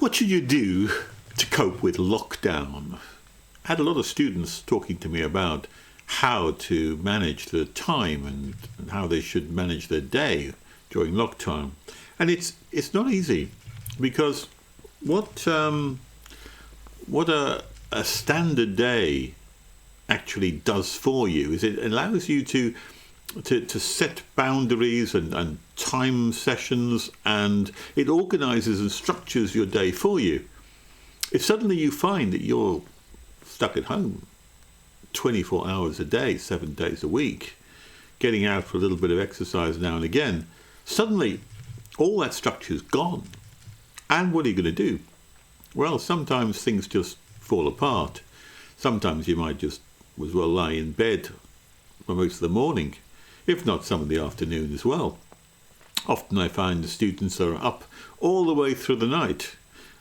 What should you do to cope with lockdown? I had a lot of students talking to me about how to manage the time and how they should manage their day during lockdown. And it's not easy because what a standard day actually does for you is it allows you to set boundaries and time sessions, and it organizes and structures your day for you. If suddenly you find that you're stuck at home 24 hours a day, 7 days a week, getting out for a little bit of exercise now and again, suddenly all that structure's gone. And what are you going to do? Well, sometimes things just fall apart. Sometimes you might just as well lie in bed for most of the morning, if not some of the afternoon as well. Often I find the students are up all the way through the night,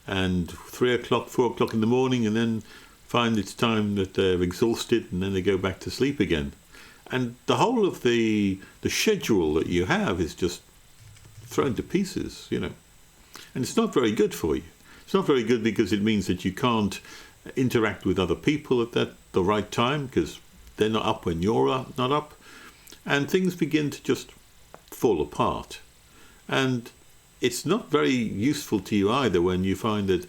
and 3 o'clock, 4 o'clock in the morning, and then find it's time that they're exhausted, and then they go back to sleep again. And the whole of the schedule that you have is just thrown to pieces, And it's not very good for you. It's not very good because it means that you can't interact with other people at the right time because they're not up when you're not up. And things begin to just fall apart. And it's not very useful to you either when you find that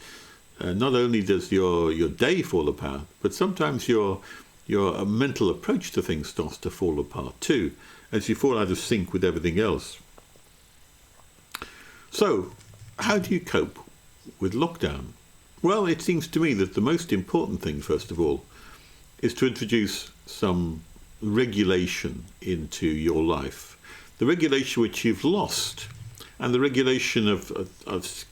not only does your day fall apart, but sometimes your mental approach to things starts to fall apart too, as you fall out of sync with everything else. So, how do you cope with lockdown? Well, it seems to me that the most important thing, first of all, is to introduce some regulation into your life. The regulation which you've lost, and the regulation of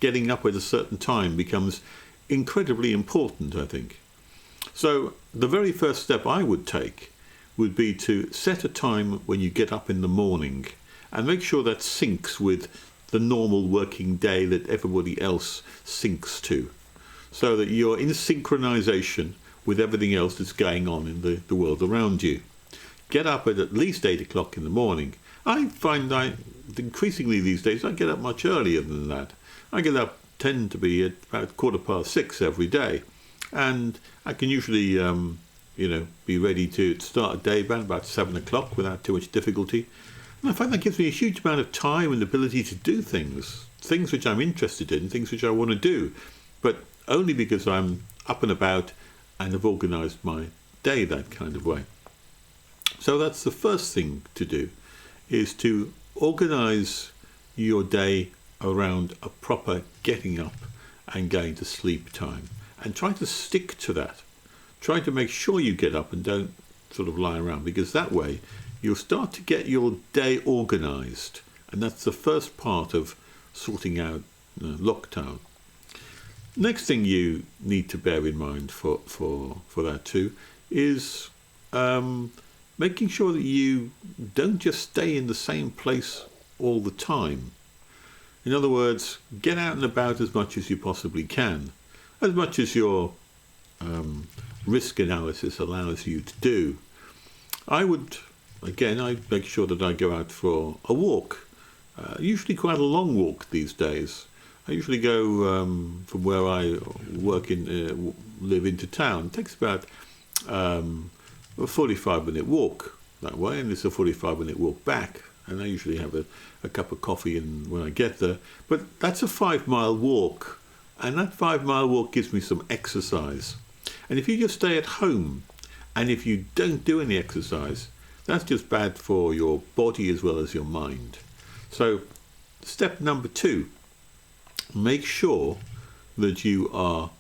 getting up at a certain time becomes incredibly important, I think. So the very first step I would take would be to set a time when you get up in the morning and make sure that syncs with the normal working day that everybody else syncs to, so that you're in synchronization with everything else that's going on in the world around you. Get up at least 8 o'clock in the morning. I find increasingly these days I get up much earlier than that. I tend to be at about 6:15 every day, and I can usually be ready to start a day about 7 o'clock without too much difficulty. And I find that gives me a huge amount of time and ability to do things which I'm interested in, things which I want to do, but only because I'm up and about and have organised my day that kind of way. So that's the first thing to do, is to organise your day around a proper getting up and going to sleep time, and try to stick to that. Try to make sure you get up and don't sort of lie around, because that way you'll start to get your day organised, and that's the first part of sorting out lockdown. Next thing you need to bear in mind for that too is making sure that you don't just stay in the same place all the time. In other words, get out and about as much as you possibly can, as much as your risk analysis allows you to do. I make sure that I go out for a walk, usually quite a long walk these days. I usually go from where I live into town. It takes about a 45-minute walk that way, and it's a 45-minute walk back. And I usually have a cup of coffee when I get there. But that's a 5-mile walk, and that 5-mile walk gives me some exercise. And if you just stay at home, and if you don't do any exercise, that's just bad for your body as well as your mind. So step number 2, make sure that you are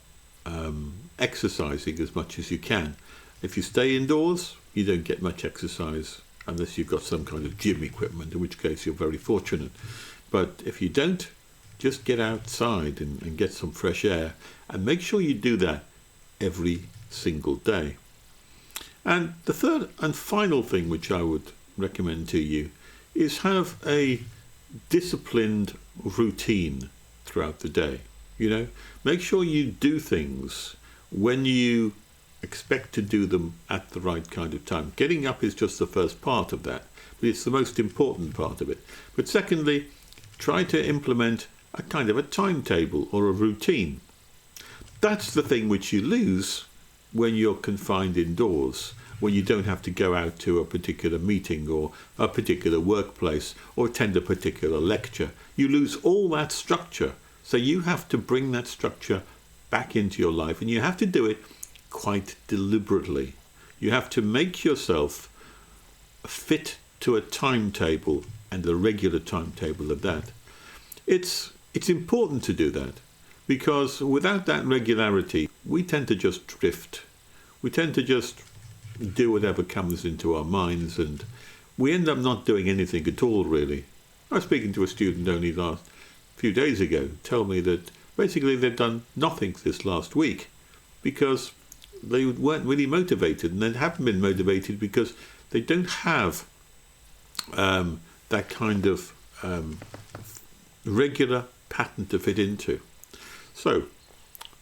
exercising as much as you can. If you stay indoors, you don't get much exercise unless you've got some kind of gym equipment, in which case you're very fortunate. But if you don't, just get outside and get some fresh air, and make sure you do that every single day. And the third and final thing which I would recommend to you is have a disciplined routine throughout the day. Make sure you do things when you expect to do them at the right kind of time. Getting up is just the first part of that, but it's the most important part of it. But secondly, try to implement a kind of a timetable or a routine. That's the thing which you lose when you're confined indoors, when you don't have to go out to a particular meeting or a particular workplace or attend a particular lecture. You lose all that structure. So you have to bring that structure back into your life, and you have to do it quite deliberately. You have to make yourself fit to a timetable, and a regular timetable of that. It's important to do that, because without that regularity, we tend to just drift. We tend to just do whatever comes into our minds, and we end up not doing anything at all, really. I was speaking to a student only last few days ago, tell me that basically they've done nothing this last week because they weren't really motivated, and they haven't been motivated because they don't have that kind of regular pattern to fit into. So,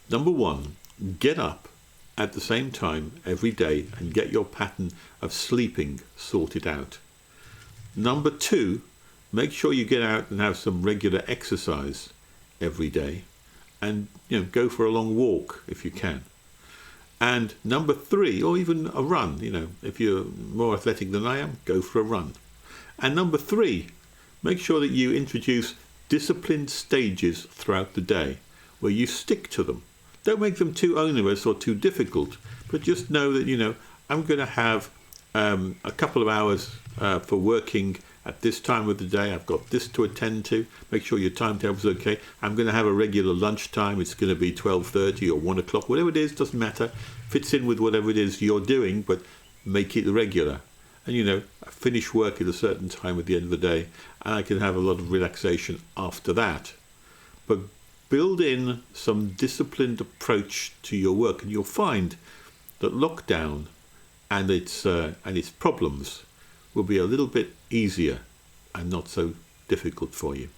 number one, get up at the same time every day and get your pattern of sleeping sorted out. Number two, make sure you get out and have some regular exercise every day, and go for a long walk if you can. And number three, or even a run, if you're more athletic than I am, go for a run. And number three, make sure that you introduce disciplined stages throughout the day where you stick to them. Don't make them too onerous or too difficult, but just know that, I'm going to have a couple of hours for working at this time of the day. I've got this to attend to. Make sure your timetable's okay. I'm going to have a regular lunchtime. It's going to be 12:30 or 1 o'clock, whatever it is, doesn't matter. Fits in with whatever it is you're doing, but make it regular. And, I finish work at a certain time at the end of the day, and I can have a lot of relaxation after that. But build in some disciplined approach to your work, and you'll find that lockdown and its problems will be a little bit easier and not so difficult for you.